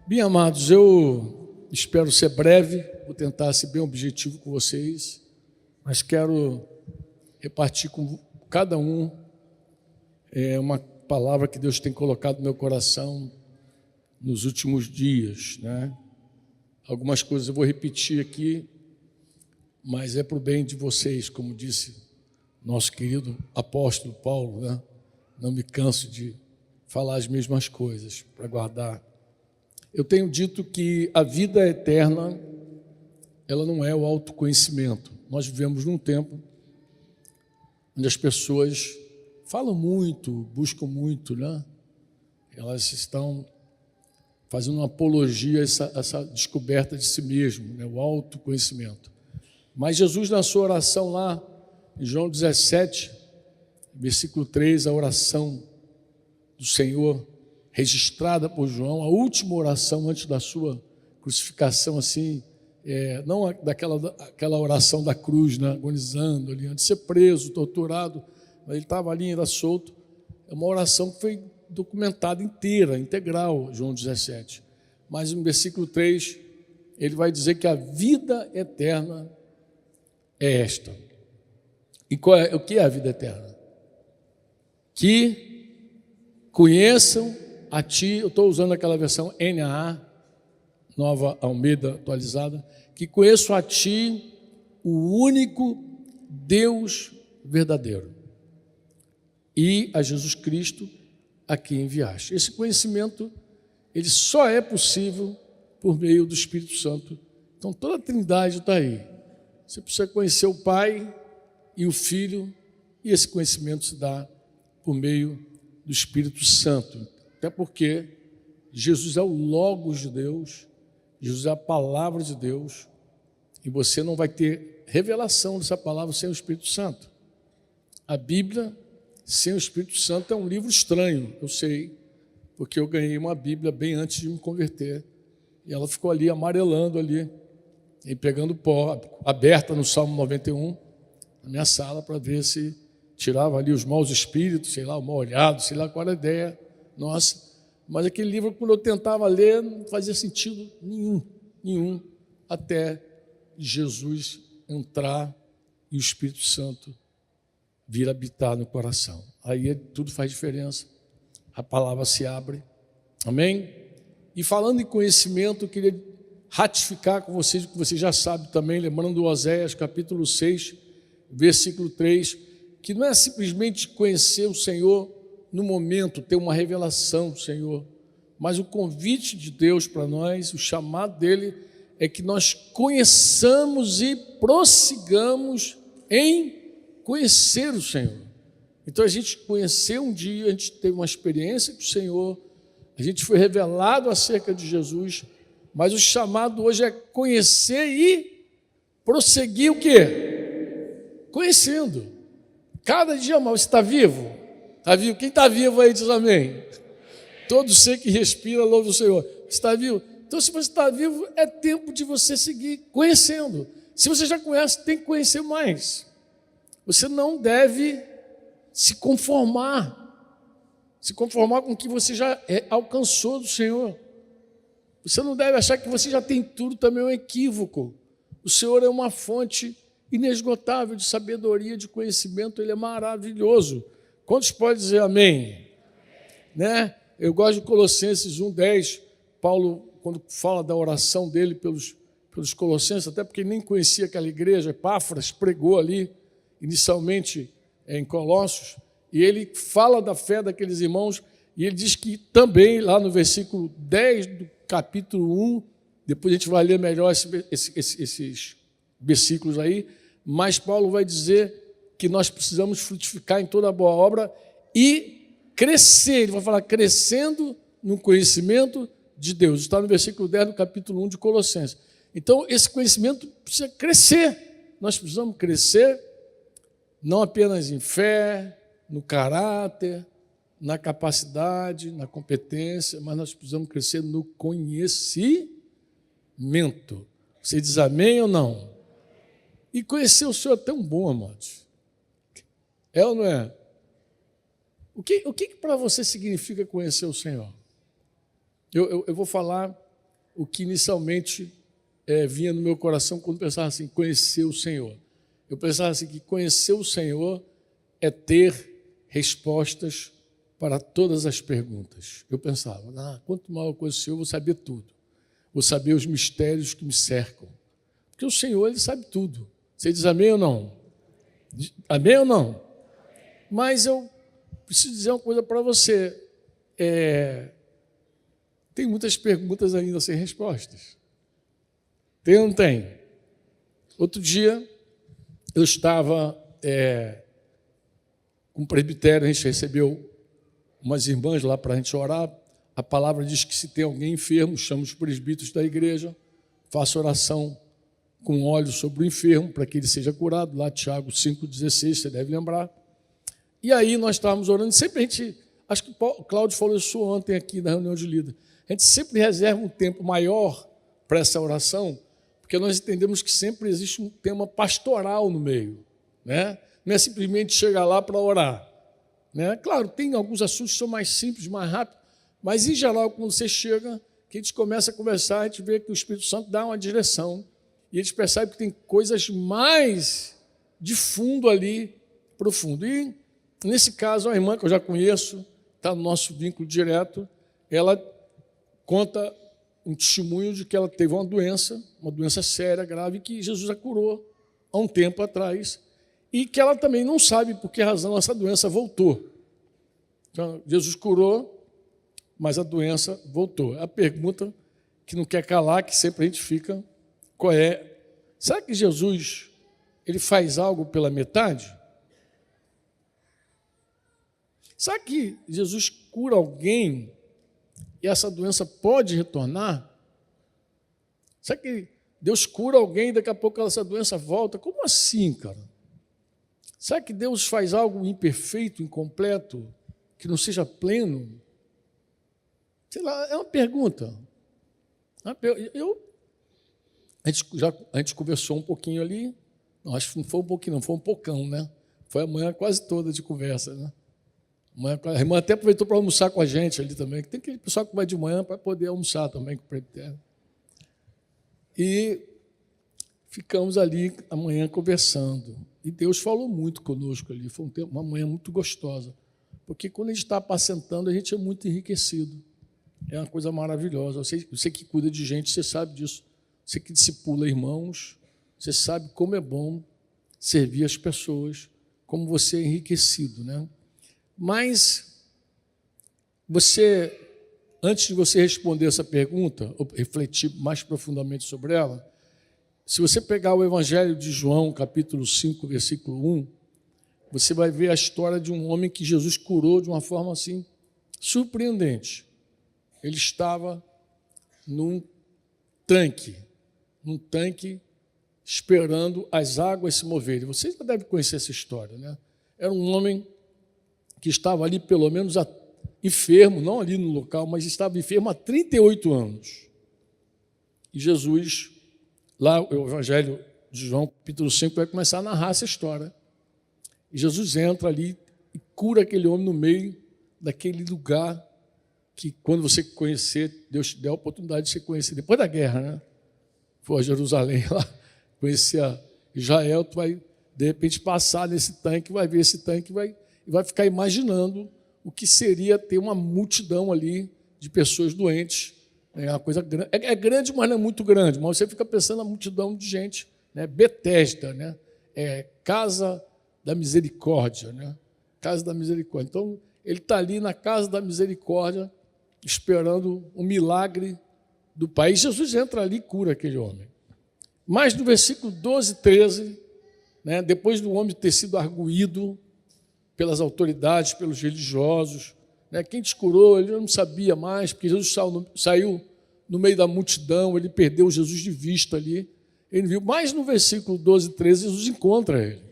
Bem, amados, eu espero ser breve, vou tentar ser bem objetivo com vocês, mas quero repartir com cada um uma palavra que Deus tem colocado no meu coração nos últimos dias, né? Algumas coisas eu vou repetir aqui, mas é para o bem de vocês, como disse nosso querido apóstolo Paulo, né? Não me canso de falar as mesmas coisas para guardar. Eu tenho dito que a vida eterna, ela não é o autoconhecimento. Nós vivemos num tempo onde as pessoas falam muito, buscam muito, né? Elas estão fazendo uma apologia a essa descoberta de si mesmo, né? O autoconhecimento. Mas Jesus, na sua oração lá, em João 17, versículo 3, a oração do Senhor, registrada por João, a última oração antes da sua crucificação, assim, não aquela oração da cruz, né, agonizando ali, antes de ser preso, torturado, mas ele estava ali ainda solto. É uma oração que foi documentada inteira, integral, João 17. Mas no versículo 3, ele vai dizer que a vida eterna é esta. E o que é a vida eterna? Que conheçam a ti, eu estou usando aquela versão NAA, Nova Almeida atualizada, que conheço a ti, o único Deus verdadeiro, e a Jesus Cristo, a quem enviaste. Esse conhecimento, ele só é possível por meio do Espírito Santo. Então toda a Trindade está aí. Você precisa conhecer o Pai e o Filho, e esse conhecimento se dá por meio do Espírito Santo. Até porque Jesus é o Logos de Deus, Jesus é a palavra de Deus, e você não vai ter revelação dessa palavra sem o Espírito Santo. A Bíblia, sem o Espírito Santo, é um livro estranho, eu sei, porque eu ganhei uma Bíblia bem antes de me converter, e ela ficou ali amarelando ali, e pegando pó, aberta no Salmo 91, na minha sala, para ver se tirava ali os maus espíritos, sei lá, o mal olhado, sei lá qual era a ideia. Nossa, mas aquele livro, quando eu tentava ler, não fazia sentido nenhum, até Jesus entrar e o Espírito Santo vir habitar no coração. Aí tudo faz diferença, a palavra se abre, amém? E falando em conhecimento, eu queria ratificar com vocês o que vocês já sabem também, lembrando do Oséias, capítulo 6, versículo 3, que não é simplesmente conhecer o Senhor no momento, ter uma revelação do Senhor, mas o convite de Deus para nós, o chamado dele, é que nós conheçamos e prossigamos em conhecer o Senhor. Então a gente conheceu um dia, a gente teve uma experiência com o Senhor, a gente foi revelado acerca de Jesus, mas o chamado hoje é conhecer e prosseguir o quê? Conhecendo. Cada dia mais. Você está vivo? Está vivo? Quem está vivo aí diz amém. Todo ser que respira, louva o Senhor. Está vivo? Então, se você está vivo, é tempo de você seguir conhecendo. Se você já conhece, tem que conhecer mais. Você não deve se conformar com o que você já alcançou do Senhor. Você não deve achar que você já tem tudo, também é um equívoco. O Senhor é uma fonte inesgotável de sabedoria, de conhecimento, ele é maravilhoso. Quantos podem dizer amém? Né? Eu gosto de Colossenses 1:10, Paulo, quando fala da oração dele pelos Colossenses, até porque nem conhecia aquela igreja, Epáfras pregou ali, inicialmente em Colossos, e ele fala da fé daqueles irmãos, e ele diz que também, lá no versículo 10 do capítulo 1, depois a gente vai ler melhor esses versículos aí, mas Paulo vai dizer que nós precisamos frutificar em toda boa obra e crescer, ele vai falar crescendo no conhecimento de Deus, está no versículo 10 do capítulo 1 de Colossenses. Então esse conhecimento precisa crescer, nós precisamos crescer não apenas em fé, no caráter, na capacidade, na competência, mas nós precisamos crescer no conhecimento. Você diz amém ou não? E conhecer o Senhor é tão bom, amados. É ou não é? O que para você significa conhecer o Senhor? Eu vou falar o que inicialmente vinha no meu coração quando pensava assim, conhecer o Senhor. Eu pensava assim, que conhecer o Senhor é ter respostas para todas as perguntas. Eu pensava, quanto mal eu conheço o Senhor, eu vou saber tudo. Vou saber os mistérios que me cercam. Porque o Senhor, Ele sabe tudo. Você diz amém ou não? Amém ou não? Mas eu preciso dizer uma coisa para você. Tem muitas perguntas ainda sem respostas. Tem ou não tem? Outro dia, eu estava com o presbitério, a gente recebeu umas irmãs lá para a gente orar. A palavra diz que se tem alguém enfermo, chama os presbíteros da igreja, faça oração com óleo sobre o enfermo, para que ele seja curado. Lá, Tiago 5,16, você deve lembrar. E aí nós estávamos orando, sempre a gente, acho que o Cláudio falou isso ontem aqui na reunião de líder, a gente sempre reserva um tempo maior para essa oração, porque nós entendemos que sempre existe um tema pastoral no meio, né? Não é simplesmente chegar lá para orar, né? Claro, tem alguns assuntos que são mais simples, mais rápidos, mas em geral, quando você chega, que a gente começa a conversar, a gente vê que o Espírito Santo dá uma direção, e a gente percebe que tem coisas mais de fundo ali, profundo. E, nesse caso, a irmã que eu já conheço, está no nosso vínculo direto, ela conta um testemunho de que ela teve uma doença séria, grave, que Jesus a curou há um tempo atrás, e que ela também não sabe por que razão essa doença voltou. Então, Jesus curou, mas a doença voltou. A pergunta que não quer calar, que sempre a gente fica, qual é? Será que Jesus ele faz algo pela metade? Será que Jesus cura alguém e essa doença pode retornar? Será que Deus cura alguém e daqui a pouco essa doença volta? Como assim, cara? Será que Deus faz algo imperfeito, incompleto, que não seja pleno? Sei lá, é uma pergunta. A gente conversou um pouquinho ali, não, acho que não foi um pouquinho, não, foi um pocão, né? Foi a manhã quase toda de conversa, né? A irmã até aproveitou para almoçar com a gente ali também, que tem aquele pessoal que vai de manhã para poder almoçar também com o presbitério. E ficamos ali amanhã conversando. E Deus falou muito conosco ali, foi uma manhã muito gostosa. Porque quando a gente está apacentando, a gente é muito enriquecido. É uma coisa maravilhosa. Você que cuida de gente, você sabe disso. Você que discipula irmãos, você sabe como é bom servir as pessoas, como você é enriquecido, né? Mas antes de você responder essa pergunta, ou refletir mais profundamente sobre ela, se você pegar o Evangelho de João, capítulo 5, versículo 1, você vai ver a história de um homem que Jesus curou de uma forma assim surpreendente. Ele estava num tanque esperando as águas se moverem. Vocês já devem conhecer essa história, né? Era um homem que estava ali, pelo menos, enfermo, não ali no local, mas estava enfermo há 38 anos. E Jesus, lá o Evangelho de João, capítulo 5, vai começar a narrar essa história. E Jesus entra ali e cura aquele homem no meio daquele lugar que, quando você conhecer, Deus te deu a oportunidade de você conhecer, depois da guerra, né? For a Jerusalém lá, conhecer a Israel, tu vai, de repente, passar nesse tanque, vai ver esse tanque e vai ficar imaginando o que seria ter uma multidão ali de pessoas doentes. É uma coisa grande, é grande, mas não é muito grande, mas você fica pensando na multidão de gente, né? Betesda, né? Casa da Misericórdia, né? Casa da Misericórdia. Então, ele está ali na Casa da Misericórdia, esperando um milagre do Pai. Jesus entra ali e cura aquele homem. Mas no versículo 12, 13, né, depois do homem ter sido arguído pelas autoridades, pelos religiosos, né, quem te curou, ele não sabia mais, porque Jesus saiu no meio da multidão, ele perdeu Jesus de vista ali, ele viu. Mas no versículo 12, 13, Jesus encontra ele.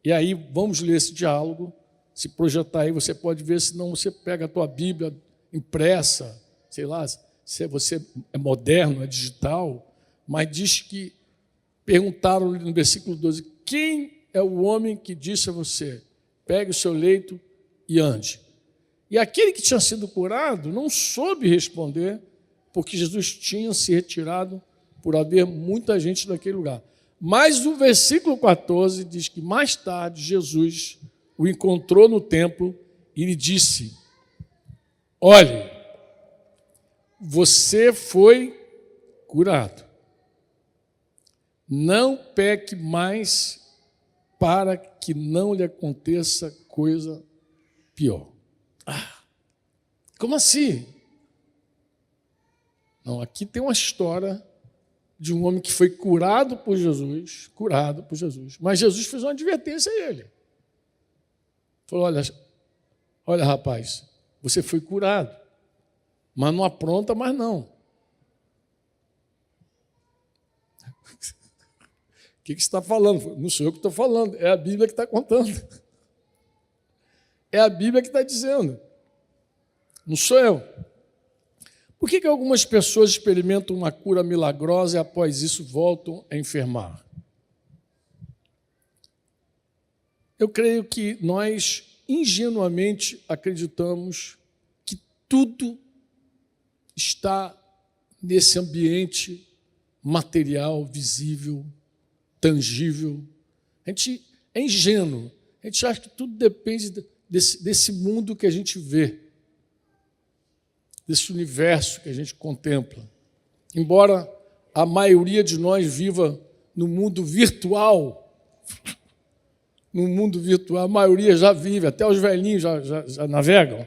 E aí, vamos ler esse diálogo, se projetar aí, você pode ver, senão você pega a tua Bíblia impressa, sei lá, se você é moderno, é digital, mas diz que perguntaram no versículo 12, quem é o homem que disse a você, pegue o seu leito e ande. E aquele que tinha sido curado não soube responder, porque Jesus tinha se retirado por haver muita gente naquele lugar. Mas o versículo 14 diz que mais tarde Jesus o encontrou no templo e lhe disse: olhe, você foi curado. Não peque mais para que não lhe aconteça coisa pior. Como assim? Não, aqui tem uma história de um homem que foi curado por Jesus, mas Jesus fez uma advertência a ele. Falou: olha, rapaz, você foi curado, mas não apronta mais não. O que você está falando? Não sou eu que estou falando, é a Bíblia que está contando. É a Bíblia que está dizendo. Não sou eu. Por que algumas pessoas experimentam uma cura milagrosa e após isso voltam a enfermar? Eu creio que nós ingenuamente acreditamos que tudo está nesse ambiente material, visível, tangível. A gente é ingênuo. A gente acha que tudo depende desse mundo que a gente vê, desse universo que a gente contempla. Embora a maioria de nós viva no mundo virtual, a maioria já vive, até os velhinhos já navegam.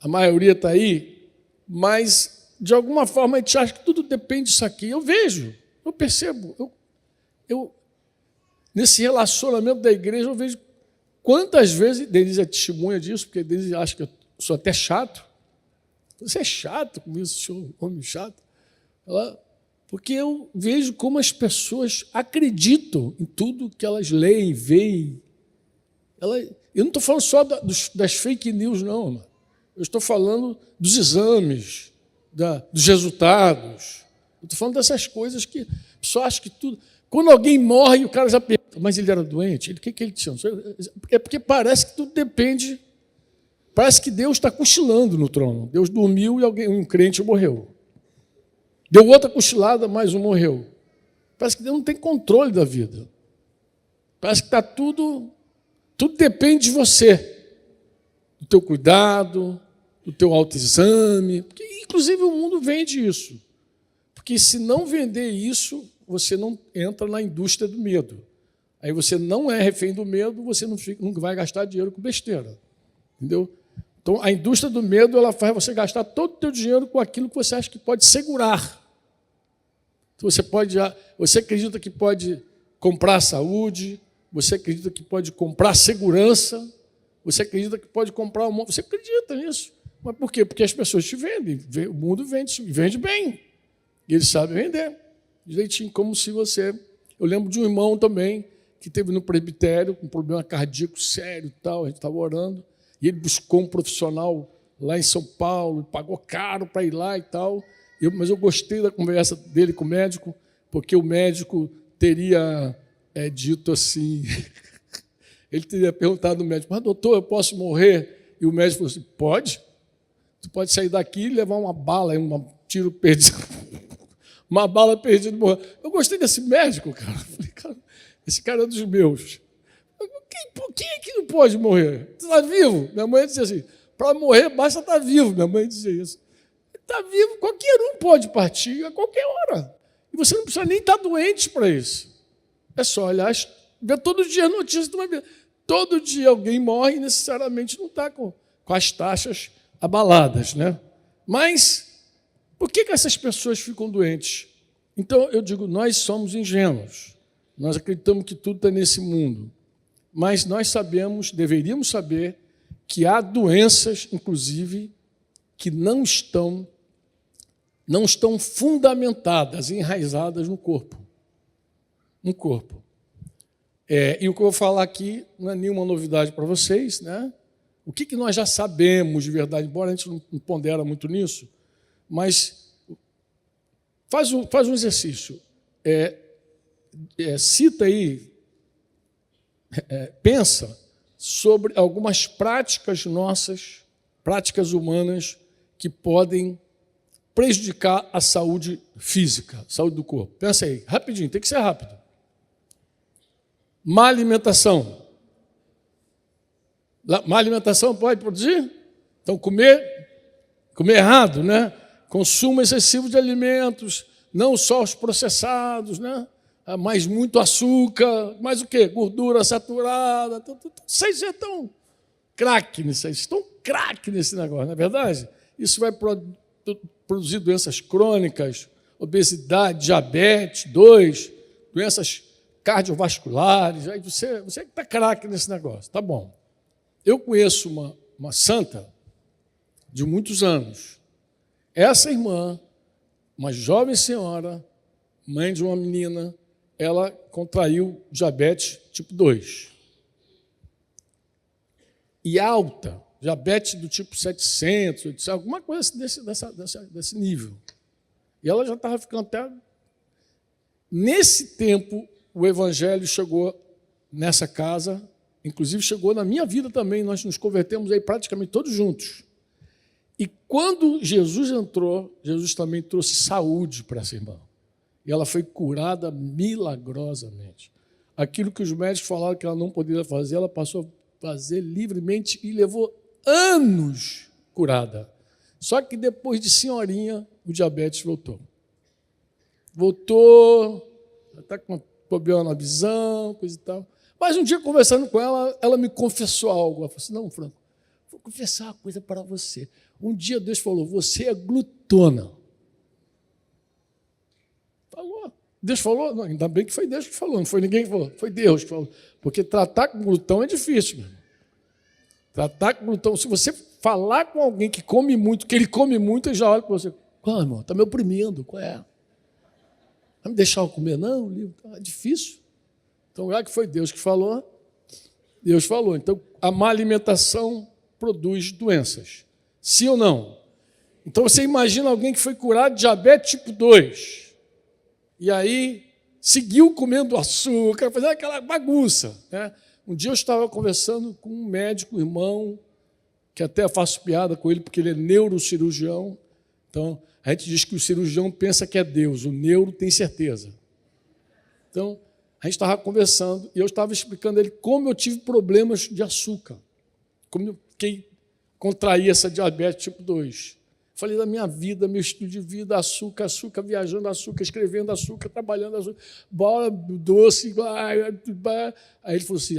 A maioria está aí, mas, de alguma forma, a gente acha que tudo depende disso aqui. Eu vejo, eu percebo. Nesse relacionamento da igreja, eu vejo quantas vezes, Denise é testemunha disso, porque Denise acha que eu sou até chato. Você é chato com isso, senhor, homem chato. Porque eu vejo como as pessoas acreditam em tudo que elas leem, veem. Eu não estou falando só das fake news, não, mano. Eu estou falando dos exames, dos resultados. Eu estou falando dessas coisas que a pessoa acha que tudo... Quando alguém morre, o cara já pergunta: mas ele era doente? O que ele tinha? É porque parece que tudo depende... Parece que Deus está cochilando no trono. Deus dormiu e um crente morreu. Deu outra cochilada, mais um morreu. Parece que Deus não tem controle da vida. Parece que está tudo depende de você, do teu cuidado, do teu autoexame. Porque, inclusive, o mundo vende isso. Porque se não vender isso, você não entra na indústria do medo. Aí você não é refém do medo, você não vai gastar dinheiro com besteira. Entendeu? Então, a indústria do medo, ela faz você gastar todo o teu dinheiro com aquilo que você acha que pode segurar. Então, você acredita que pode comprar saúde, você acredita que pode comprar segurança, você acredita que pode comprar você acredita nisso. Mas por quê? Porque as pessoas te vendem. O mundo vende bem. E eles sabem vender direitinho, como se você... Eu lembro de um irmão também que teve no presbitério com um problema cardíaco sério e tal, a gente estava orando, e ele buscou um profissional lá em São Paulo, pagou caro para ir lá e tal, mas eu gostei da conversa dele com o médico, porque o médico teria dito assim, ele teria perguntado ao médico: mas doutor, eu posso morrer? E o médico falou assim: pode, tu pode sair daqui e levar uma bala, um tiro perdido, uma bala perdida e morrer. Eu gostei desse médico, cara. Falei: cara, esse cara é dos meus. Quem é que não pode morrer? Você está vivo? Minha mãe dizia assim: para morrer basta estar vivo. Minha mãe dizia isso. Está vivo, qualquer um pode partir a qualquer hora. E você não precisa nem estar doente para isso. É só olhar, ver todo dia notícias de uma vida. Todo dia alguém morre e necessariamente não está com as taxas abaladas, né? Mas por que essas pessoas ficam doentes? Então, eu digo, nós somos ingênuos. Nós acreditamos que tudo está nesse mundo. Mas nós sabemos, deveríamos saber, que há doenças, inclusive, que não estão fundamentadas, enraizadas no corpo. No corpo. E o que eu vou falar aqui não é nenhuma novidade para vocês, né? O que nós já sabemos de verdade, embora a gente não pondera muito nisso, mas faz um exercício. Cita aí, pensa sobre algumas práticas nossas, práticas humanas, que podem prejudicar a saúde física, a saúde do corpo. Pensa aí, rapidinho, tem que ser rápido. Má alimentação. Má alimentação pode produzir? Então, comer errado, né? Consumo excessivo de alimentos, não só os processados, né? Mas muito açúcar, mais o quê? Gordura saturada. Vocês já estão craque nisso aí, estão craque nesse negócio, não é verdade? Isso vai produzir doenças crônicas, obesidade, diabetes, doenças cardiovasculares. Aí você que está craque nesse negócio, tá bom. Eu conheço uma santa de muitos anos. Essa irmã, uma jovem senhora, mãe de uma menina, ela contraiu diabetes tipo 2. E alta, diabetes do tipo 700, 800, alguma coisa desse nível. E ela já estava ficando até... Nesse tempo, o evangelho chegou nessa casa, inclusive chegou na minha vida também, nós nos convertemos aí praticamente todos juntos. E quando Jesus entrou, Jesus também trouxe saúde para essa irmã. E ela foi curada milagrosamente. Aquilo que os médicos falaram que ela não poderia fazer, ela passou a fazer livremente e levou anos curada. Só que depois de senhorinha, o diabetes voltou. Está com problema na visão, coisa e tal. Mas um dia, conversando com ela, ela me confessou algo. Ela falou assim, não, Franco, vou confessar uma coisa para você. Um dia Deus falou, você é glutona. Falou. Deus falou? Não, ainda bem que foi Deus que falou, não foi ninguém que falou, foi Deus que falou. Porque tratar com glutão é difícil, meu irmão. Tratar com glutão, se você falar com alguém que come muito, que ele come muito, ele já olha para você. Qual, irmão? Está me oprimindo, qual é? Vai me deixar eu comer? Não, é difícil. Então, já que foi Deus que falou, Deus falou. Então, a má alimentação produz doenças. Sim ou não? Então, você imagina alguém que foi curado de diabetes tipo 2. E aí, seguiu comendo açúcar, fazendo aquela bagunça. Né? Um dia eu estava conversando com um médico, irmão, que até faço piada com ele, porque ele é neurocirurgião. Então, a gente diz que o cirurgião pensa que é Deus, o neuro tem certeza. Então, a gente estava conversando e eu estava explicando a ele como eu tive problemas de açúcar, como eu contraí essa diabetes tipo 2. Falei da minha vida, meu estilo de vida, açúcar, viajando açúcar, escrevendo açúcar, trabalhando açúcar, bola, doce. Aí ele falou assim,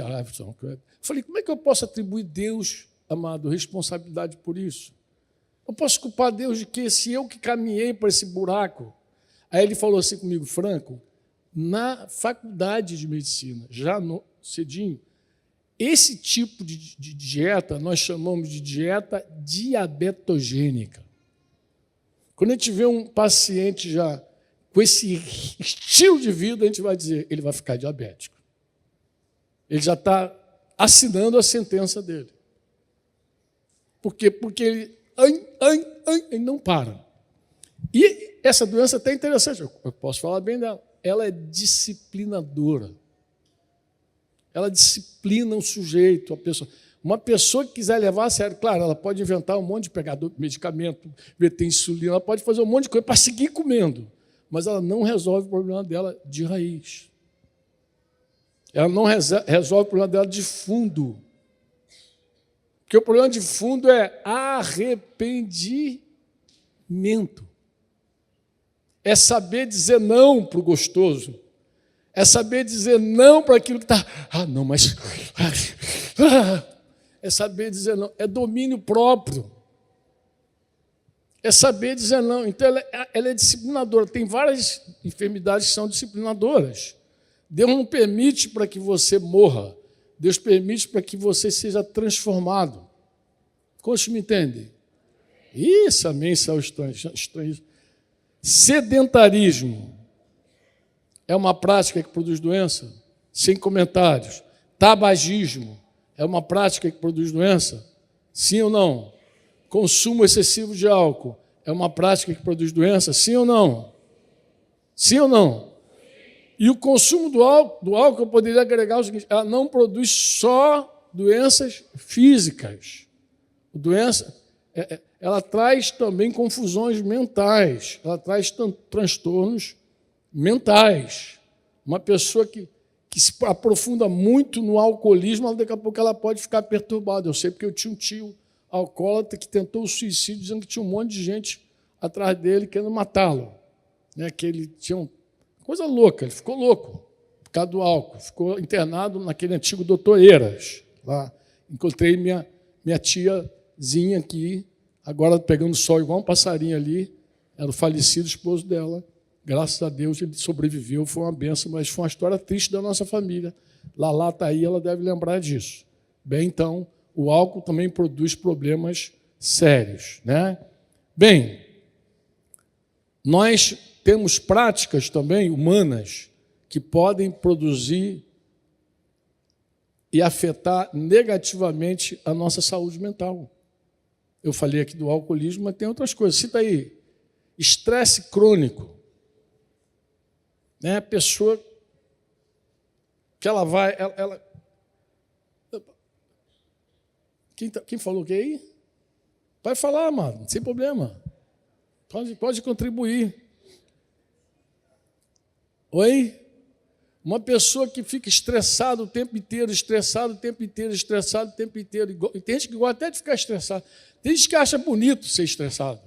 falei, como é que eu posso atribuir Deus, amado, responsabilidade por isso? Eu posso culpar Deus de quê? Se eu que caminhei para esse buraco. Aí ele falou assim comigo, Franco, na faculdade de medicina, já cedinho, esse tipo de dieta nós chamamos de dieta diabetogênica. Quando a gente vê um paciente já com esse estilo de vida, a gente vai dizer, ele vai ficar diabético. Ele já está assinando a sentença dele. Por quê? Porque ele não para. E essa doença é até interessante, eu posso falar bem dela. Ela é disciplinadora. Ela disciplina o sujeito, a pessoa. Uma pessoa que quiser levar a sério, claro, ela pode inventar um monte de pegador de medicamento, meter insulina, ela pode fazer um monte de coisa para seguir comendo, mas ela não resolve o problema dela de raiz. Ela não resolve o problema dela de fundo. Porque o problema de fundo é arrependimento. É saber dizer não para o gostoso. É saber dizer não para aquilo que está... não, mas... É saber dizer não. É domínio próprio. É saber dizer não. Então, ela é disciplinadora. Tem várias enfermidades que são disciplinadoras. Deus não permite para que você morra. Deus permite para que você seja transformado. Quantos me entendem? Isso, amém, são estranhos. Sedentarismo é uma prática que produz doença? Sem comentários. Tabagismo é uma prática que produz doença? Sim ou não? Consumo excessivo de álcool é uma prática que produz doença? Sim ou não? Sim ou não? E o consumo do álcool eu poderia agregar o seguinte, ela não produz só doenças físicas. Ela traz também confusões mentais, ela traz transtornos mentais. Uma pessoa que se aprofunda muito no alcoolismo, daqui a pouco ela pode ficar perturbada. Eu sei porque eu tinha um tio alcoólatra que tentou o suicídio, dizendo que tinha um monte de gente atrás dele querendo matá-lo. Que ele tinha coisa louca, ele ficou louco por causa do álcool, ficou internado naquele antigo Doutor Eiras. Lá. Encontrei minha tiazinha aqui, agora pegando sol igual um passarinho ali, era o falecido esposo dela. Graças a Deus ele sobreviveu, foi uma benção, mas foi uma história triste da nossa família. Lá está aí, ela deve lembrar disso. Bem, então, o álcool também produz problemas sérios. Bem, nós temos práticas também humanas que podem produzir e afetar negativamente a nossa saúde mental. Eu falei aqui do alcoolismo, mas tem outras coisas. Cita aí, estresse crônico. A pessoa que ela vai... Quem falou o que aí? Vai falar, amado, sem problema. Pode contribuir. Oi? Uma pessoa que fica estressada o tempo inteiro, estressado o tempo inteiro. E tem gente que gosta até de ficar estressado. Tem gente que acha bonito ser estressado.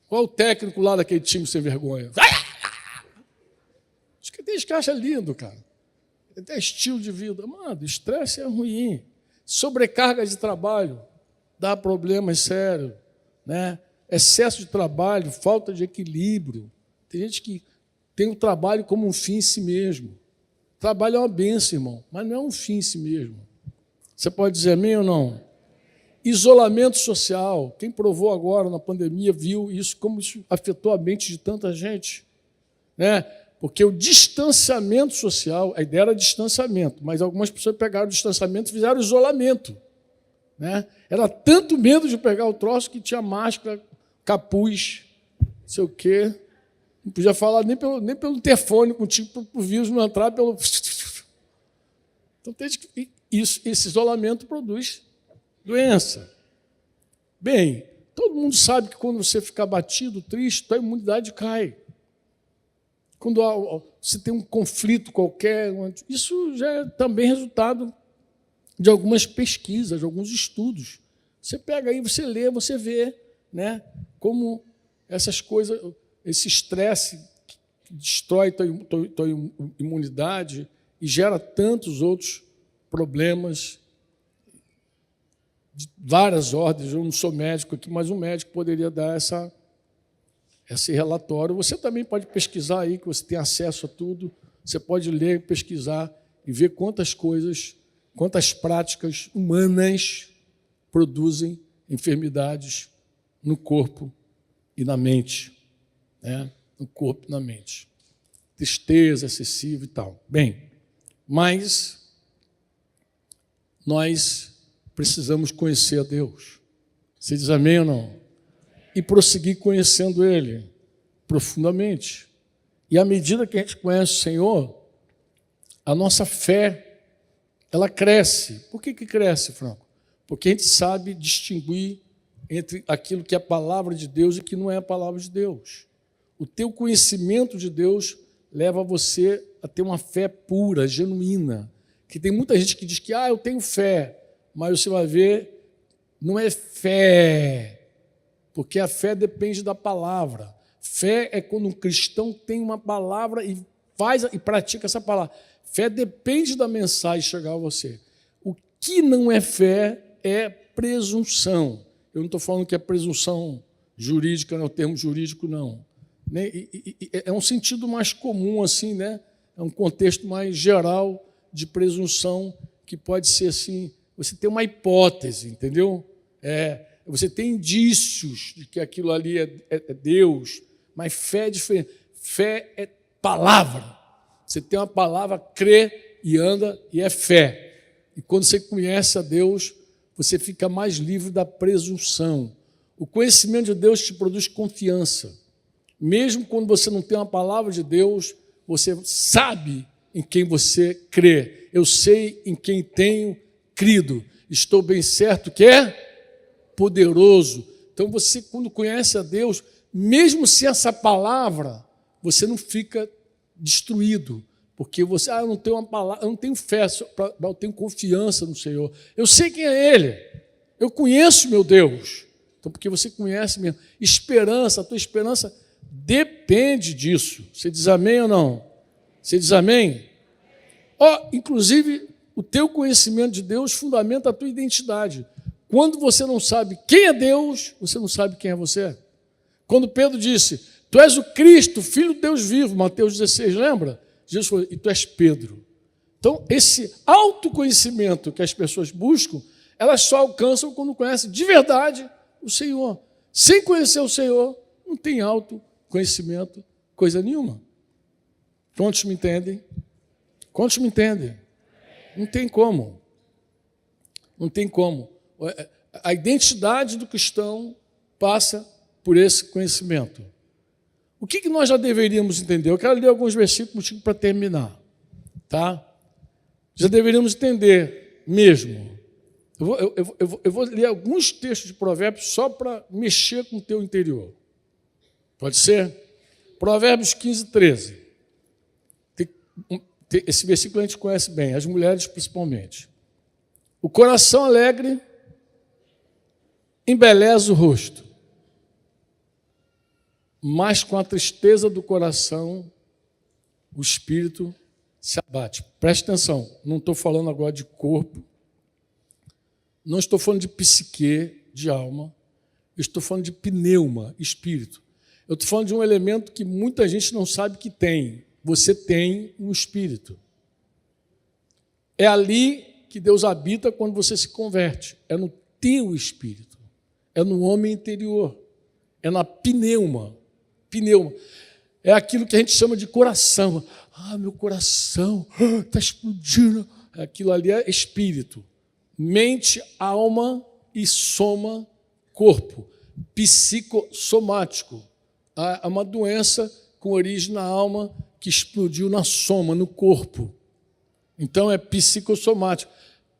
Qual o técnico lá daquele time sem vergonha? Tem gente que acha lindo, cara. Até estilo de vida. Mano, estresse é ruim. Sobrecarga de trabalho dá problemas sérios. Excesso de trabalho, falta de equilíbrio. Tem gente que tem o trabalho como um fim em si mesmo. Trabalho é uma bênção, irmão, mas não é um fim em si mesmo. Você pode dizer amém ou não? Isolamento social. Quem provou agora na pandemia viu isso, como isso afetou a mente de tanta gente. Porque o distanciamento social, a ideia era distanciamento, mas algumas pessoas pegaram o distanciamento e fizeram isolamento. Era tanto medo de pegar o troço que tinha máscara, capuz, não sei o quê. Não podia falar nem pelo interfone contigo, para o vírus não entrar pelo... Então, esse isolamento produz doença. Bem, todo mundo sabe que quando você fica abatido, triste, a imunidade cai. Quando você tem um conflito qualquer, isso já é também resultado de algumas pesquisas, de alguns estudos. Você pega aí, você lê, você vê, como essas coisas, esse estresse que destrói tua imunidade e gera tantos outros problemas de várias ordens. Eu não sou médico aqui, mas um médico poderia dar esse relatório. Você também pode pesquisar aí, que você tem acesso a tudo. Você pode ler, pesquisar e ver quantas práticas humanas produzem enfermidades no corpo e na mente. No corpo e na mente. Tristeza excessiva e tal. Bem, mas nós precisamos conhecer a Deus. Você diz amém ou não? E prosseguir conhecendo Ele profundamente. E à medida que a gente conhece o Senhor, a nossa fé, ela cresce. Por que cresce, Franco? Porque a gente sabe distinguir entre aquilo que é a palavra de Deus e que não é a palavra de Deus. O teu conhecimento de Deus leva você a ter uma fé pura, genuína. Que tem muita gente que diz que eu tenho fé, mas você vai ver, não é fé, porque a fé depende da palavra. Fé é quando um cristão tem uma palavra e faz e pratica essa palavra. Fé depende da mensagem chegar a você. O que não é fé é presunção. Eu não estou falando que é presunção jurídica, não é o termo jurídico, não. É um sentido mais comum, assim, É um contexto mais geral de presunção, que pode ser assim, você tem uma hipótese, entendeu? Você tem indícios de que aquilo ali é Deus, mas fé é diferente. Fé é palavra. Você tem uma palavra, crê e anda, e é fé. E quando você conhece a Deus, você fica mais livre da presunção. O conhecimento de Deus te produz confiança. Mesmo quando você não tem uma palavra de Deus, você sabe em quem você crê. Eu sei em quem tenho crido. Estou bem certo que é poderoso. Então, você, quando conhece a Deus, mesmo sem essa palavra, você não fica destruído. Porque você, eu não tenho uma palavra, eu não tenho fé, eu tenho confiança no Senhor. Eu sei quem é Ele. Eu conheço meu Deus. Então, porque você conhece mesmo. Esperança, a tua esperança depende disso. Você diz amém ou não? Você diz amém? Inclusive, o teu conhecimento de Deus fundamenta a tua identidade. Quando você não sabe quem é Deus, você não sabe quem é você. Quando Pedro disse, tu és o Cristo, Filho de Deus vivo, Mateus 16, lembra? Jesus falou, e tu és Pedro. Então, esse autoconhecimento que as pessoas buscam, elas só alcançam quando conhecem de verdade o Senhor. Sem conhecer o Senhor, não tem autoconhecimento, coisa nenhuma. Quantos me entendem? Quantos me entendem? Não tem como. Não tem como. A identidade do cristão passa por esse conhecimento. O que nós já deveríamos entender? Eu quero ler alguns versículos para terminar. Tá? Já deveríamos entender mesmo. Eu vou ler alguns textos de Provérbios só para mexer com o teu interior. Pode ser? Provérbios 15, 13. Esse versículo a gente conhece bem, as mulheres principalmente. O coração alegre embeleza o rosto, mas com a tristeza do coração o espírito se abate. Preste atenção, não estou falando agora de corpo, não estou falando de psique, de alma, eu estou falando de pneuma, espírito. Eu estou falando de um elemento que muita gente não sabe que tem. Você tem um espírito. É ali que Deus habita quando você se converte. É no teu espírito. É no homem interior. É na pneuma. Pneuma. É aquilo que a gente chama de coração. Meu coração está explodindo. Aquilo ali é espírito. Mente, alma e soma, corpo. Psicossomático. É uma doença com origem na alma que explodiu na soma, no corpo. Então é psicossomático.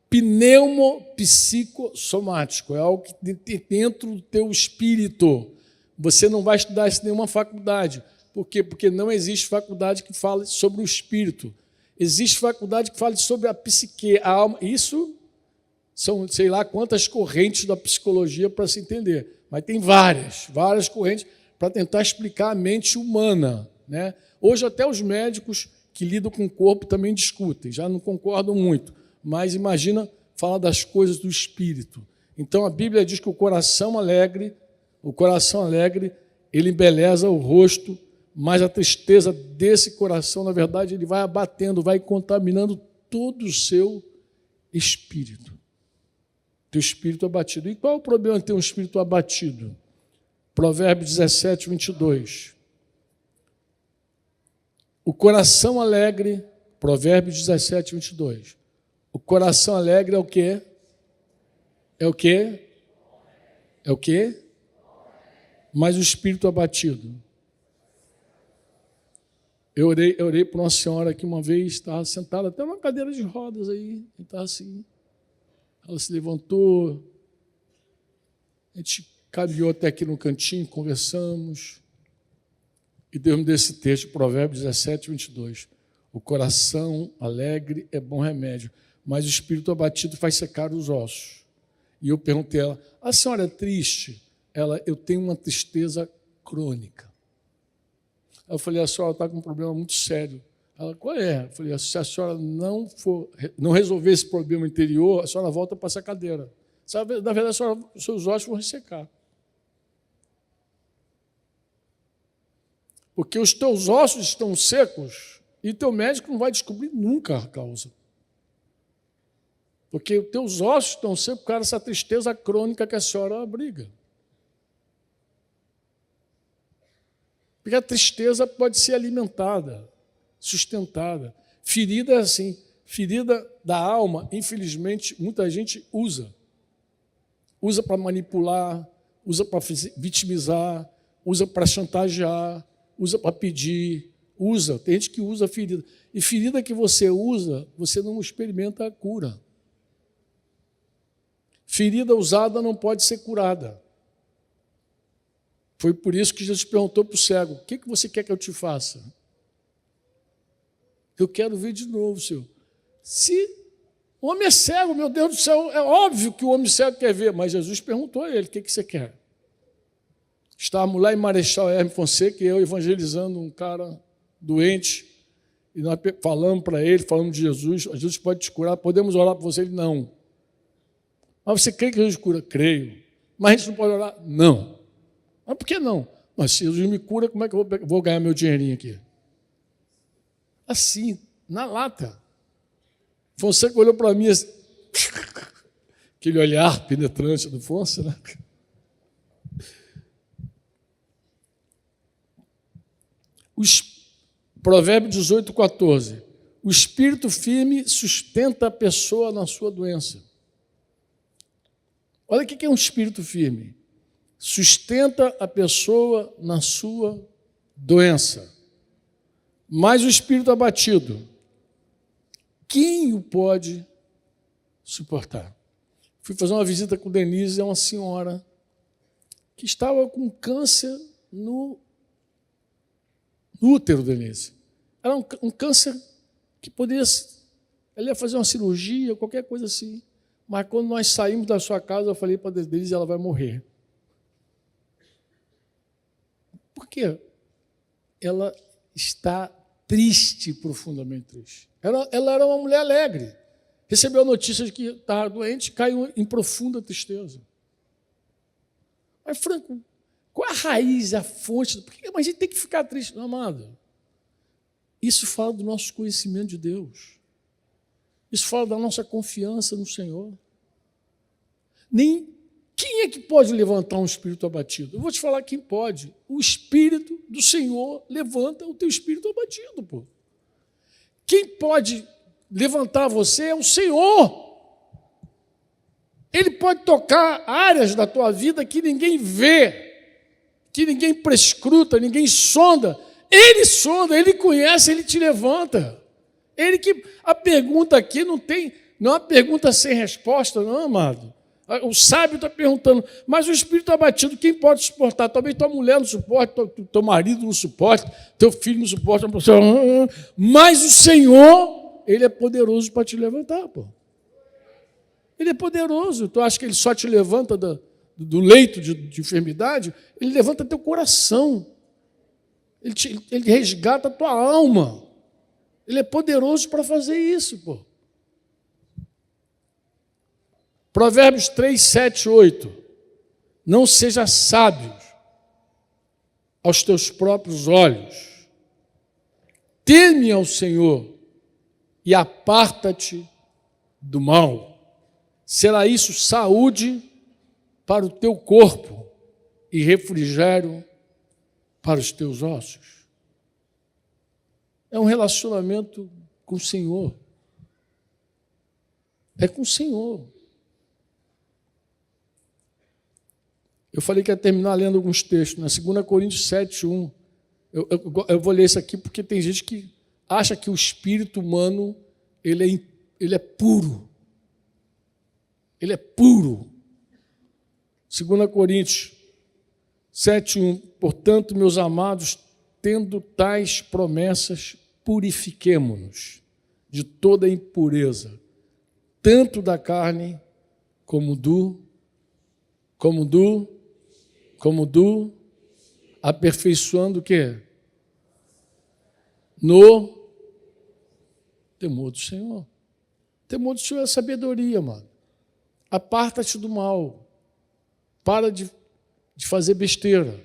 Pneumopsicossomático. É algo que tem dentro do teu espírito. Você não vai estudar isso em nenhuma faculdade. Por quê? Porque não existe faculdade que fale sobre o espírito. Existe faculdade que fale sobre a psique, a alma. Isso são, sei lá, quantas correntes da psicologia para se entender. Mas tem várias correntes para tentar explicar a mente humana, né? Hoje até os médicos que lidam com o corpo também discutem, já não concordam muito, mas imagina falar das coisas do espírito. Então a Bíblia diz que o coração alegre, ele embeleza o rosto, mas a tristeza desse coração, na verdade, ele vai abatendo, vai contaminando todo o seu espírito. Teu espírito abatido. E qual é o problema de ter um espírito abatido? Provérbios 17, 22. O coração alegre, Provérbios 17, 22. O coração alegre é o quê? É o quê? É o quê? Mas o espírito abatido. Eu orei para uma senhora que uma vez estava sentada, até uma cadeira de rodas aí, e estava assim. Ela se levantou, a gente caminhou até aqui no cantinho, conversamos, e Deus me deu esse texto, Provérbios 17, 22. O coração alegre é bom remédio, mas o espírito abatido faz secar os ossos. E eu perguntei a ela, a senhora é triste? Ela, eu tenho uma tristeza crônica. Eu falei, a senhora está com um problema muito sério. Ela, qual é? Eu falei, se a senhora não resolver esse problema interior, a senhora volta para essa cadeira. Sabe, na verdade, os seus ossos vão ressecar. Porque os teus ossos estão secos e teu médico não vai descobrir nunca a causa. Porque os teus ossos estão secos por causa dessa tristeza crônica que a senhora abriga. Porque a tristeza pode ser alimentada, sustentada. Ferida é assim. Ferida da alma, infelizmente, muita gente usa. Usa para manipular, usa para vitimizar, usa para chantagear, usa para pedir. usa, tem gente que usa ferida. E ferida que você usa, você não experimenta a cura. Ferida usada não pode ser curada. Foi por isso que Jesus perguntou para o cego: o que você quer que eu te faça? Eu quero ver de novo, Senhor. Se o homem é cego, meu Deus do céu, é óbvio que o homem cego quer ver, mas Jesus perguntou a ele: o que você quer? Estávamos lá em Marechal Hermes Fonseca e eu evangelizando um cara doente, e nós falamos para ele, falamos de Jesus: Jesus pode te curar, podemos orar por você? Ele: não. Mas você crê que Jesus cura? Creio. Mas a gente não pode orar? Não. Mas por que não? Mas se Jesus me cura, como é que eu vou ganhar meu dinheirinho aqui? Assim, na lata. Fonseca olhou para mim assim, aquele olhar penetrante do Fonse, né? Provérbios 18, 14. O espírito firme sustenta a pessoa na sua doença. Olha o que é um espírito firme. Sustenta a pessoa na sua doença. Mas o espírito abatido, quem o pode suportar? Fui fazer uma visita com Denise, é uma senhora que estava com câncer no útero, Denise. Era um câncer que poderia... Ela ia fazer uma cirurgia, qualquer coisa assim. Mas quando nós saímos da sua casa, eu falei para Denise: ela vai morrer. Por quê? Ela está triste, profundamente triste. Ela era uma mulher alegre. Recebeu a notícia de que estava doente, caiu em profunda tristeza. Mas, Franco, qual a raiz, a fonte? Mas a gente tem que ficar triste, não, amado? Isso fala do nosso conhecimento de Deus. Isso fala da nossa confiança no Senhor. Quem é que pode levantar um espírito abatido? Eu vou te falar quem pode. O Espírito do Senhor levanta o teu espírito abatido, pô. Quem pode levantar você é o Senhor. Ele pode tocar áreas da tua vida que ninguém vê, que ninguém prescruta, ninguém sonda. Ele sonda, ele conhece, ele te levanta. A pergunta aqui não é uma pergunta sem resposta, não, amado. O sábio está perguntando: mas o espírito abatido, quem pode suportar? Talvez tua mulher não suporte, teu marido não suporte, teu filho não suporte. Mas o Senhor, Ele é poderoso para te levantar, pô. Ele é poderoso. Tu acha que Ele só te levanta do leito de enfermidade? Ele levanta teu coração. Ele resgata a tua alma. Ele é poderoso para fazer isso, pô. Provérbios 3, 7, 8. Não seja sábio aos teus próprios olhos. Teme ao Senhor e aparta-te do mal. Será isso saúde para o teu corpo e refrigério para os teus ossos. É um relacionamento com o Senhor. É com o Senhor. Eu falei que ia terminar lendo alguns textos, na 2 Coríntios 7, 1. Eu vou ler isso aqui porque tem gente que acha que o espírito humano ele é puro. Ele é puro. 2 Coríntios 7, 1. Portanto, meus amados, tendo tais promessas, purifiquemo-nos de toda impureza, tanto da carne como do aperfeiçoando o quê? No temor do Senhor. O temor do Senhor é sabedoria, mano. Aparta-te do mal. Para de fazer besteira.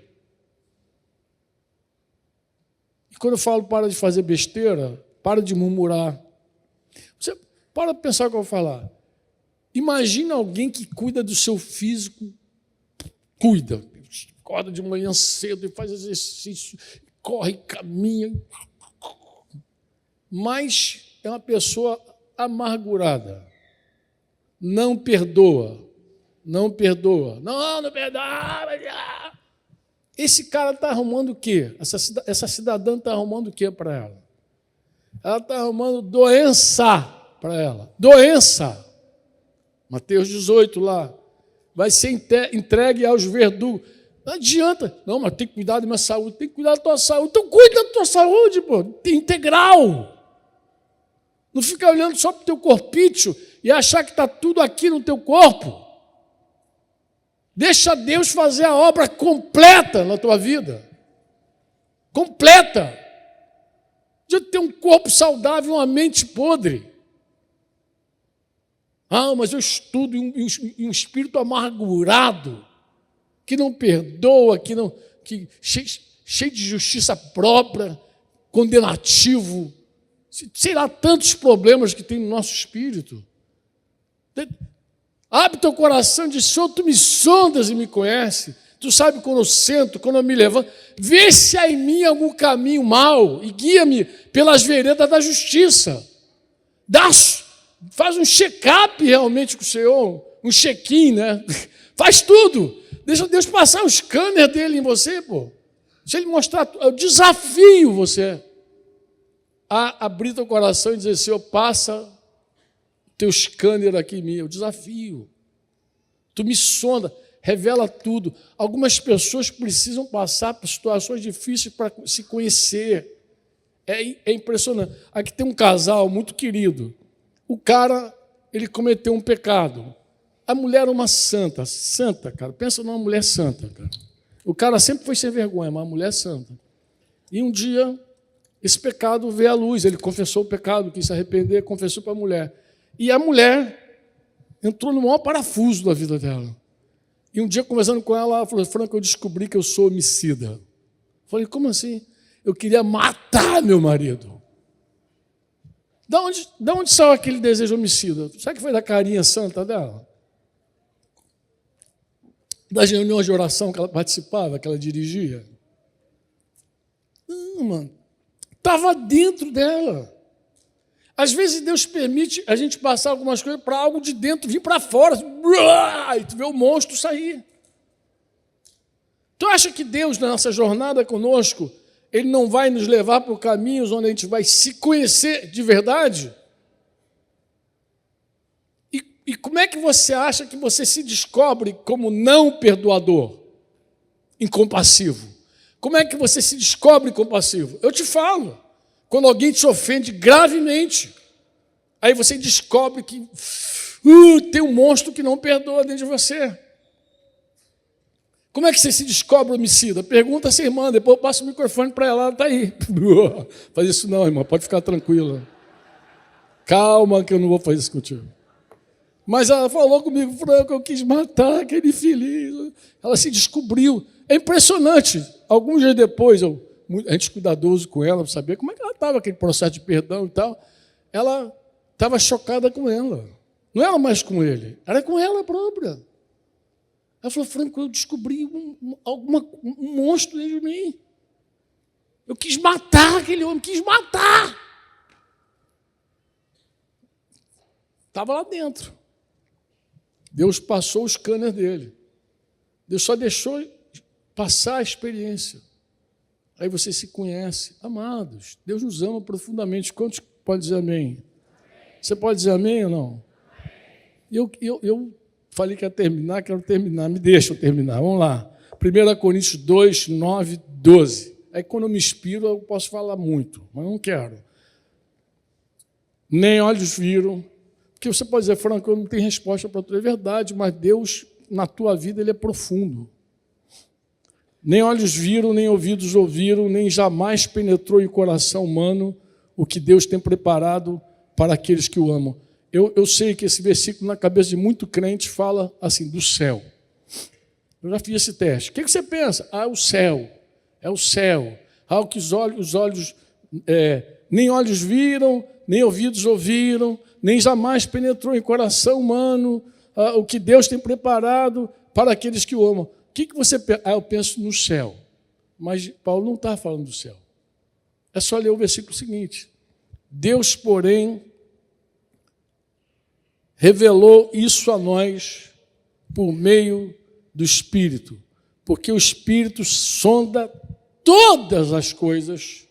E quando eu falo para de fazer besteira, para de murmurar. Você para pensar o que eu vou falar. Imagina alguém que cuida do seu físico, cuida, acorda de manhã cedo e faz exercício, corre, caminha, mas é uma pessoa amargurada, não perdoa, não perdoa. Esse cara está arrumando o quê? Essa cidadã está arrumando o quê para ela? Ela está arrumando doença para ela. Doença. Mateus 18 lá. Vai ser entregue aos verdugos. Não adianta. Não, mas tem que cuidar da minha saúde. Tem que cuidar da tua saúde. Então cuida da tua saúde, pô. Integral. Não fica olhando só para o teu corpício e achar que está tudo aqui no teu corpo. Deixa Deus fazer a obra completa na tua vida. Completa. De ter um corpo saudável e uma mente podre. Ah, mas eu estudo e um espírito amargurado, que não perdoa, cheio de justiça própria, condenativo. Sei lá, tantos problemas que tem no nosso espírito. Abre teu coração e diz: Senhor, tu me sondas e me conhece. Tu sabe quando eu sento, quando eu me levanto. Vê se há em mim algum caminho mau e guia-me pelas veredas da justiça. Faz um check-up realmente com o Senhor, um check-in, né? Faz tudo. Deixa Deus passar o scanner dele em você, pô. Deixa ele mostrar. Eu desafio você a abrir teu coração e dizer: Senhor, passa teu scanner aqui em mim. Eu desafio. Tu me sonda, revela tudo. Algumas pessoas precisam passar por situações difíceis para se conhecer. É impressionante. Aqui tem um casal muito querido. O cara, ele cometeu um pecado. A mulher era uma santa, cara. Pensa numa mulher santa, cara. O cara sempre foi sem vergonha, mas uma mulher santa. E um dia, esse pecado veio à luz. Ele confessou o pecado, quis se arrepender, confessou para a mulher. E a mulher entrou no maior parafuso da vida dela. E um dia, conversando com ela falou: Franco, eu descobri que eu sou homicida. Eu falei: como assim? Eu queria matar meu marido. Da onde saiu aquele desejo homicida? Sabe que foi da carinha santa dela? Das reuniões de oração que ela participava, que ela dirigia? Não, mano. Estava dentro dela. Às vezes Deus permite a gente passar algumas coisas para algo de dentro vir para fora. E tu vê o monstro sair. Tu acha que Deus, na nossa jornada conosco, Ele não vai nos levar por caminhos onde a gente vai se conhecer de verdade? E como é que você acha que você se descobre como não perdoador, incompassivo? Como é que você se descobre compassivo? Eu te falo, quando alguém te ofende gravemente, aí você descobre que tem um monstro que não perdoa dentro de você. Como é que você se descobre homicida? Pergunta a sua irmã, depois eu passo o microfone para ela está aí. Faz isso não, irmã, pode ficar tranquila. Calma que eu não vou fazer isso contigo. Mas ela falou comigo: Franco, eu quis matar aquele infeliz. Ela se descobriu. É impressionante. Alguns dias depois, a gente cuidadoso com ela, para saber como é que ela estava, aquele processo de perdão e tal. Ela estava chocada com ela. Não era mais com ele, era com ela própria. Ela falou: Franco, eu descobri um monstro dentro de mim. Eu quis matar aquele homem, quis matar. Estava lá dentro. Deus passou o scanner dele. Deus só deixou passar a experiência. Aí você se conhece. Amados, Deus nos ama profundamente. Quantos podem dizer amém? Você pode dizer amém ou não? Eu falei que ia terminar, quero terminar. Me deixa eu terminar. Vamos lá. 1 Coríntios 2, 9, 12. Aí quando eu me inspiro, eu posso falar muito, mas não quero. Nem olhos viram. Porque você pode dizer: Franco, eu não tenho resposta para tudo. É verdade, mas Deus, na tua vida, Ele é profundo. Nem olhos viram, nem ouvidos ouviram, nem jamais penetrou em coração humano o que Deus tem preparado para aqueles que o amam. Eu sei que esse versículo, na cabeça de muito crente, fala assim, do céu. Eu já fiz esse teste. O que você pensa? O céu. É o céu. O que os olhos nem olhos viram, nem ouvidos ouviram, nem jamais penetrou em coração humano o que Deus tem preparado para aqueles que o amam. O que você pensa? Eu penso no céu. Mas Paulo não está falando do céu. É só ler o versículo seguinte. Deus, porém, revelou isso a nós por meio do Espírito. porque o Espírito sonda todas as coisas,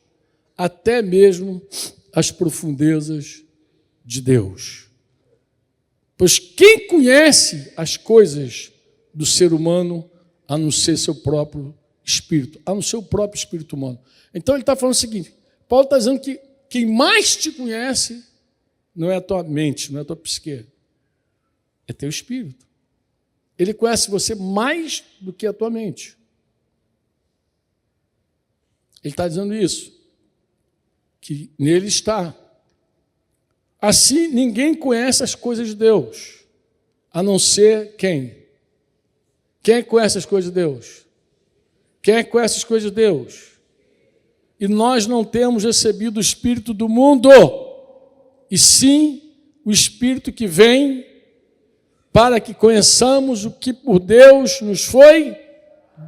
até mesmo as profundezas de Deus. Pois quem conhece as coisas do ser humano, a não ser seu próprio espírito, a não ser o próprio espírito humano? Então ele está falando o seguinte, Paulo está dizendo que quem mais te conhece não é a tua mente, não é a tua psique, é teu espírito. Ele conhece você mais do que a tua mente. Ele está dizendo isso, que nele está. Assim, ninguém conhece as coisas de Deus, a não ser quem? Quem conhece as coisas de Deus? Quem conhece as coisas de Deus? E nós não temos recebido o Espírito do mundo, e sim o Espírito que vem para que conheçamos o que por Deus nos foi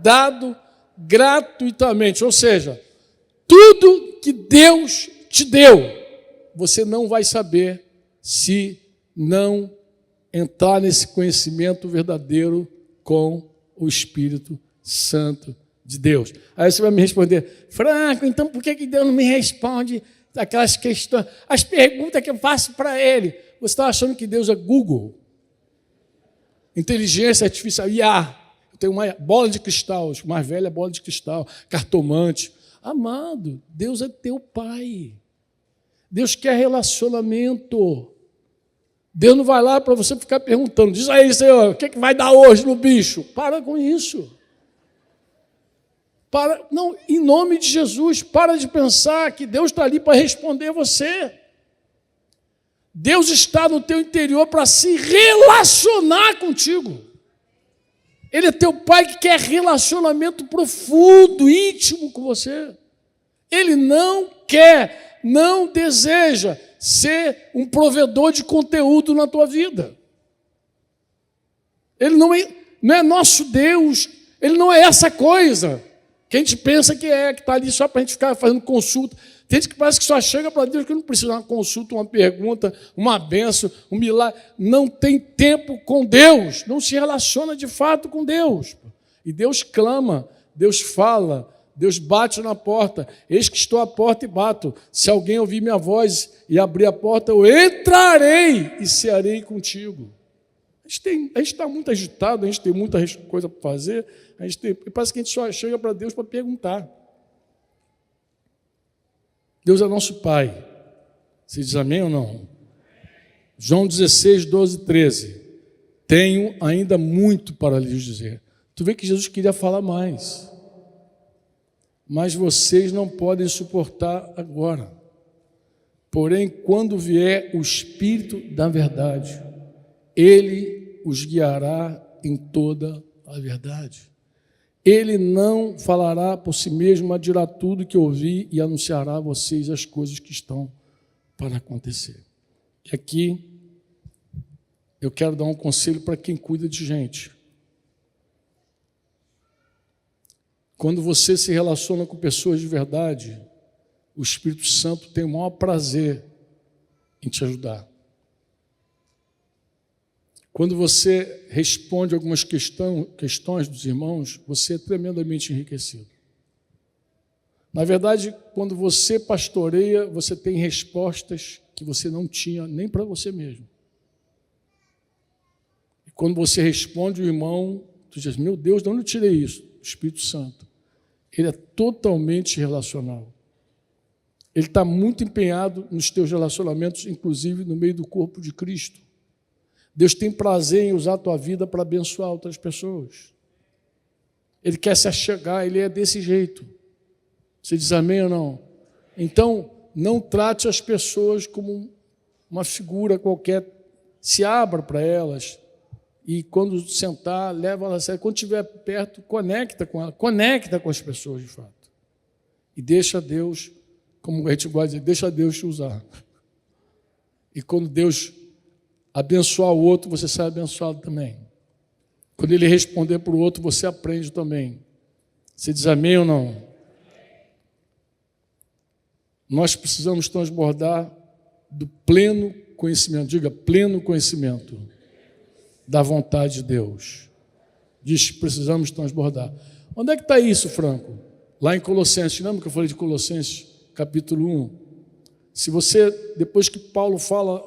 dado gratuitamente. Ou seja, tudo que Deus te deu, você não vai saber se não entrar nesse conhecimento verdadeiro com o Espírito Santo de Deus. Aí você vai me responder, Franco, então por que Deus não me responde aquelas questões, as perguntas que eu faço para Ele? Você está achando que Deus é Google? Inteligência artificial, IA. Eu tenho uma bola de cristal, acho que mais velha é bola de cristal, cartomante. Amado, Deus é teu Pai. Deus quer relacionamento. Deus não vai lá para você ficar perguntando, diz aí, Senhor, o que vai dar hoje no bicho? Para com isso. Não, em nome de Jesus, para de pensar que Deus está ali para responder você. Deus está no teu interior para se relacionar contigo. Ele é teu Pai que quer relacionamento profundo, íntimo com você. Ele não quer, não deseja ser um provedor de conteúdo na tua vida. Ele não é nosso Deus, Ele não é essa coisa que a gente pensa que está ali só para a gente ficar fazendo consulta. Tem gente que parece que só chega para Deus que não precisa de uma consulta, uma pergunta, uma bênção, um milagre. Não tem tempo com Deus, não se relaciona de fato com Deus. E Deus clama, Deus fala, Deus bate na porta. Eis que estou à porta e bato. Se alguém ouvir minha voz e abrir a porta, eu entrarei e cearei contigo. A gente está muito agitado, a gente tem muita coisa para fazer, parece que a gente só chega para Deus para perguntar. Deus é nosso Pai. Você diz amém ou não? João 16, 12, 13. Tenho ainda muito para lhes dizer. Tu vê que Jesus queria falar mais. Mas vocês não podem suportar agora. Porém, quando vier o Espírito da verdade, Ele os guiará em toda a verdade. Ele não falará por si mesmo, mas dirá tudo que ouvi e anunciará a vocês as coisas que estão para acontecer. E aqui eu quero dar um conselho para quem cuida de gente. Quando você se relaciona com pessoas de verdade, o Espírito Santo tem o maior prazer em te ajudar. Quando você responde algumas questões dos irmãos, você é tremendamente enriquecido. Na verdade, quando você pastoreia, você tem respostas que você não tinha nem para você mesmo. E quando você responde o irmão, tu diz, meu Deus, de onde eu tirei isso? O Espírito Santo. Ele é totalmente relacional. Ele está muito empenhado nos teus relacionamentos, inclusive no meio do corpo de Cristo. Deus tem prazer em usar a tua vida para abençoar outras pessoas. Ele quer se achegar, Ele é desse jeito. Você diz amém ou não? Então, não trate as pessoas como uma figura qualquer. Se abra para elas e quando sentar, leva elas a sério. Quando estiver perto, conecta com ela, conecta com as pessoas de fato. E deixa Deus, como a gente gosta de dizer, deixa Deus te usar. E quando Deus abençoar o outro, você sai abençoado também. Quando Ele responder para o outro, você aprende também. Você diz amém ou não? Nós precisamos transbordar do pleno conhecimento, diga, pleno conhecimento da vontade de Deus. diz que precisamos transbordar. Onde é que está isso, Franco? Lá em Colossenses, lembra que eu falei de Colossenses, capítulo 1? Se você, depois que Paulo fala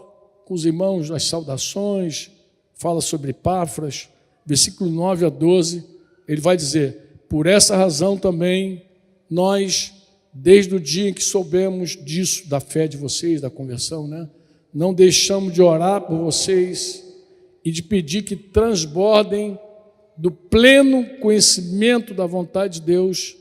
com os irmãos, as saudações, fala sobre Epáfras, versículo 9 a 12, ele vai dizer: por essa razão também nós, desde o dia em que soubemos disso, da fé de vocês, da conversão, né, não deixamos de orar por vocês e de pedir que transbordem do pleno conhecimento da vontade de Deus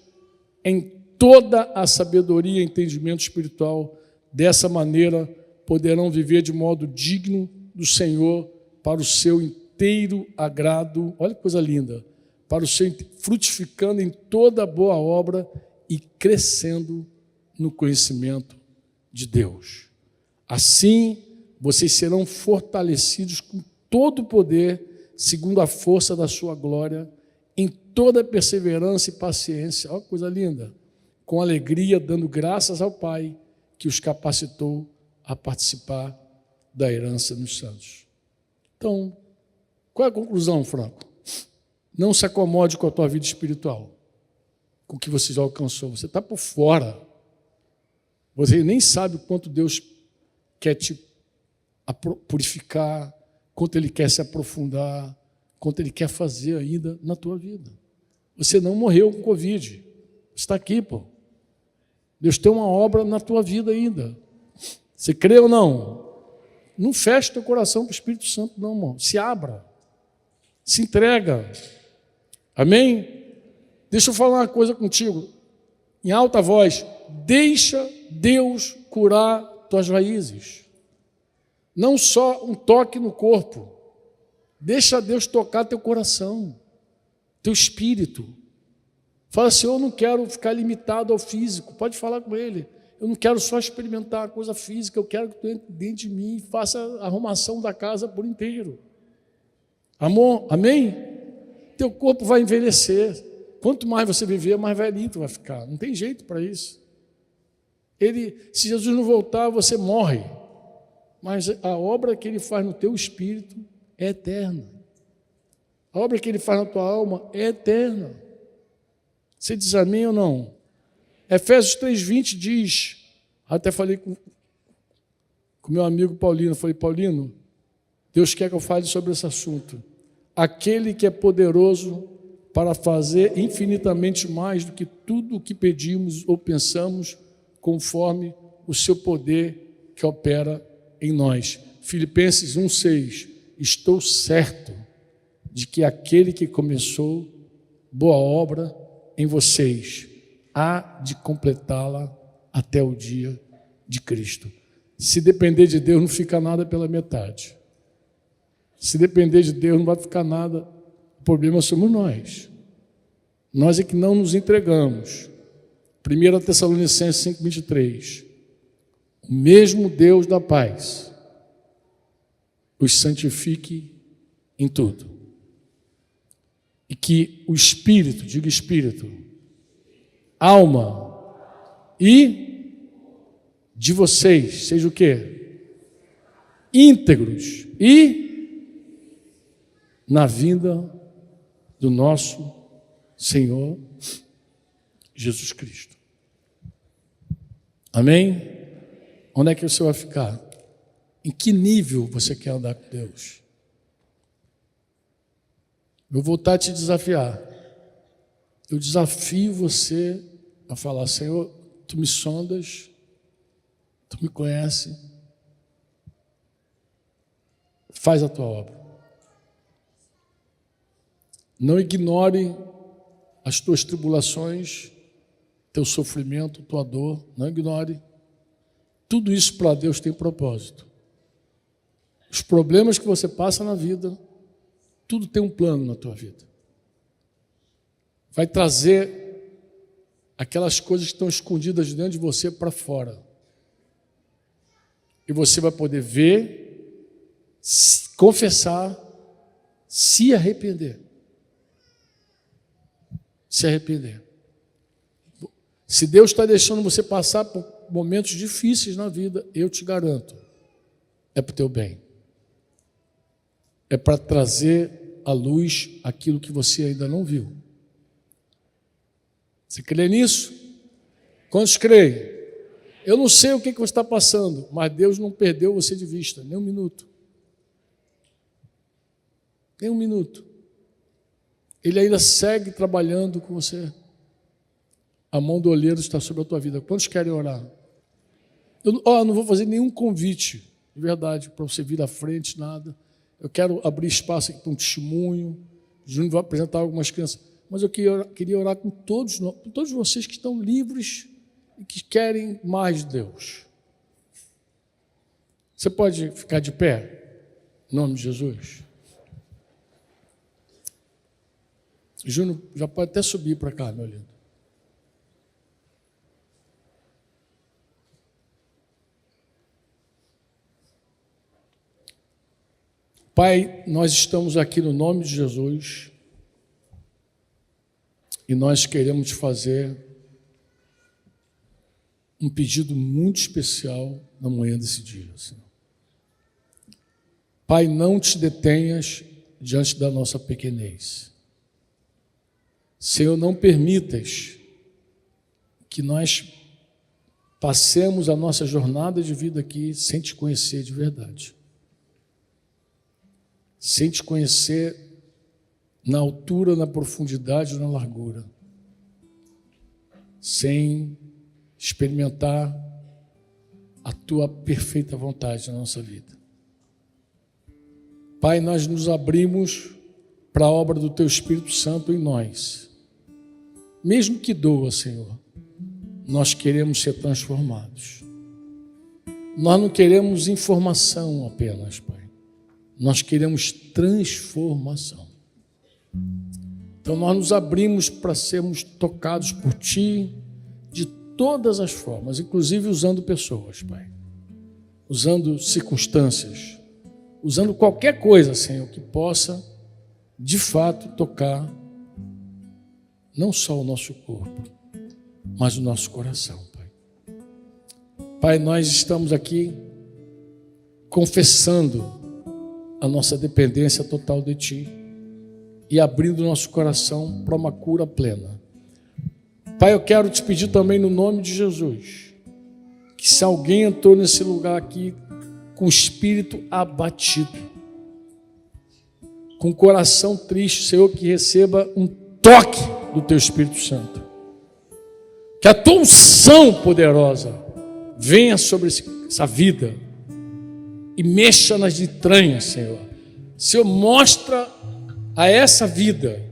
em toda a sabedoria e entendimento espiritual. Dessa maneira poderão viver de modo digno do Senhor, para o seu inteiro agrado. Olha que coisa linda! Para o seu, frutificando em toda boa obra e crescendo no conhecimento de Deus. Assim, vocês serão fortalecidos com todo o poder, segundo a força da sua glória, em toda perseverança e paciência. Olha que coisa linda! Com alegria, dando graças ao Pai, que os capacitou a participar da herança dos santos. Então, qual é a conclusão, Franco? Não se acomode com a tua vida espiritual, com o que você já alcançou. Você está por fora. Você nem sabe o quanto Deus quer te purificar, quanto Ele quer se aprofundar, quanto Ele quer fazer ainda na tua vida. Você não morreu com Covid. Você está aqui, pô. Deus tem uma obra na tua vida ainda. Você crê ou não? Não feche teu coração para o Espírito Santo, não, irmão. Se abra. Se entrega. Amém? Deixa eu falar uma coisa contigo. Em alta voz. Deixa Deus curar tuas raízes. Não só um toque no corpo. Deixa Deus tocar teu coração, teu espírito. Fala assim: eu não quero ficar limitado ao físico. Pode falar com Ele. Eu não quero só experimentar a coisa física, eu quero que tu entre dentro de mim e faça a arrumação da casa por inteiro. Amor, amém? Teu corpo vai envelhecer. Quanto mais você viver, mais velhinho tu vai ficar. Não tem jeito para isso. Se Jesus não voltar, você morre. Mas a obra que Ele faz no teu espírito é eterna. A obra que Ele faz na tua alma é eterna. Você diz amém ou não? Efésios 3:20 diz, até falei com meu amigo Paulino, falei: Paulino, Deus quer que eu fale sobre esse assunto. Aquele que é poderoso para fazer infinitamente mais do que tudo o que pedimos ou pensamos, conforme o seu poder que opera em nós. Filipenses 1:6, estou certo de que aquele que começou boa obra em vocês há de completá-la até o dia de Cristo. Se depender de Deus, não fica nada pela metade. Se depender de Deus, não vai ficar nada. O problema somos nós. Nós é que não nos entregamos. 1 Tessalonicenses 5:23. O mesmo Deus da paz os santifique em tudo. E que o Espírito, diga Espírito, alma e de vocês, seja o quê? Íntegros e na vinda do nosso Senhor Jesus Cristo. Amém? Onde é que você vai ficar? Em que nível você quer andar com Deus? Eu vou voltar a te desafiar. Eu desafio você a falar: Senhor, Tu me sondas, Tu me conhece, faz a Tua obra. Não ignore as tuas tribulações, teu sofrimento, tua dor, não ignore. Tudo isso para Deus tem propósito. Os problemas que você passa na vida, tudo tem um plano na tua vida. Vai trazer aquelas coisas que estão escondidas dentro de você para fora. E você vai poder ver, confessar, se arrepender. Se arrepender. Se Deus está deixando você passar por momentos difíceis na vida, eu te garanto, é para o teu bem. É para trazer à luz aquilo que você ainda não viu. Você crê nisso? Quantos creem? Eu não sei o que você está passando, mas Deus não perdeu você de vista, nem um minuto. Nem um minuto. Ele ainda segue trabalhando com você. A mão do olheiro está sobre a tua vida. Quantos querem orar? Eu não vou fazer nenhum convite, de verdade, para você vir à frente, nada. Eu quero abrir espaço aqui para um testemunho. O Júnior vai apresentar algumas crianças. Mas eu queria orar com todos vocês que estão livres e que querem mais de Deus. Você pode ficar de pé, em nome de Jesus? Júnior, já pode até subir para cá, meu lindo. Pai, nós estamos aqui no nome de Jesus e nós queremos te fazer um pedido muito especial na manhã desse dia, Senhor. Pai, não te detenhas diante da nossa pequenez. Senhor, não permitas que nós passemos a nossa jornada de vida aqui sem te conhecer de verdade. Sem te conhecer na altura, na profundidade, na largura. Sem experimentar a tua perfeita vontade na nossa vida. Pai, nós nos abrimos para a obra do teu Espírito Santo em nós. Mesmo que doa, Senhor, nós queremos ser transformados. Nós não queremos informação apenas, Pai. Nós queremos transformação. Então nós nos abrimos para sermos tocados por Ti de todas as formas, inclusive usando pessoas, Pai. Usando circunstâncias, usando qualquer coisa, Senhor, que possa, de fato, tocar não só o nosso corpo, mas o nosso coração, Pai. Pai, nós estamos aqui confessando a nossa dependência total de Ti e abrindo o nosso coração para uma cura plena. Pai, eu quero te pedir também no nome de Jesus, que se alguém entrou nesse lugar aqui com o espírito abatido, com o coração triste, Senhor, que receba um toque do Teu Espírito Santo. Que a Tua unção poderosa venha sobre essa vida e mexa nas entranhas, Senhor. Senhor, mostra a essa vida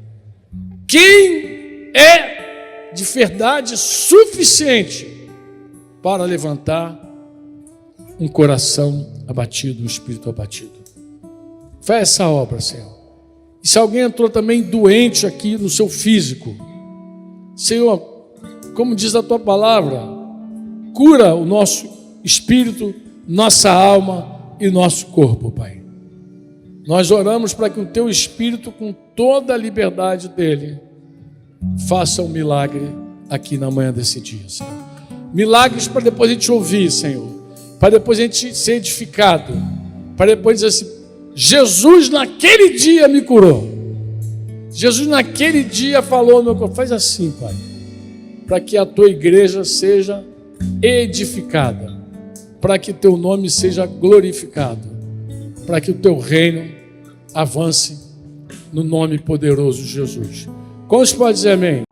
quem é de verdade suficiente para levantar um coração abatido, um espírito abatido. Faz essa obra, Senhor. E se alguém entrou também doente aqui no seu físico, Senhor, como diz a Tua palavra, cura o nosso espírito, nossa alma e nosso corpo, Pai. Nós oramos para que o Teu Espírito, com toda a liberdade dele, faça um milagre aqui na manhã desse dia, Senhor. Milagres para depois a gente ouvir, Senhor, para depois a gente ser edificado, para depois dizer assim: Jesus naquele dia me curou, Jesus naquele dia falou meu corpo. Faz assim, Pai, para que a Tua igreja seja edificada, para que Teu nome seja glorificado, para que o Teu reino avance no nome poderoso de Jesus. Quantos podem dizer amém?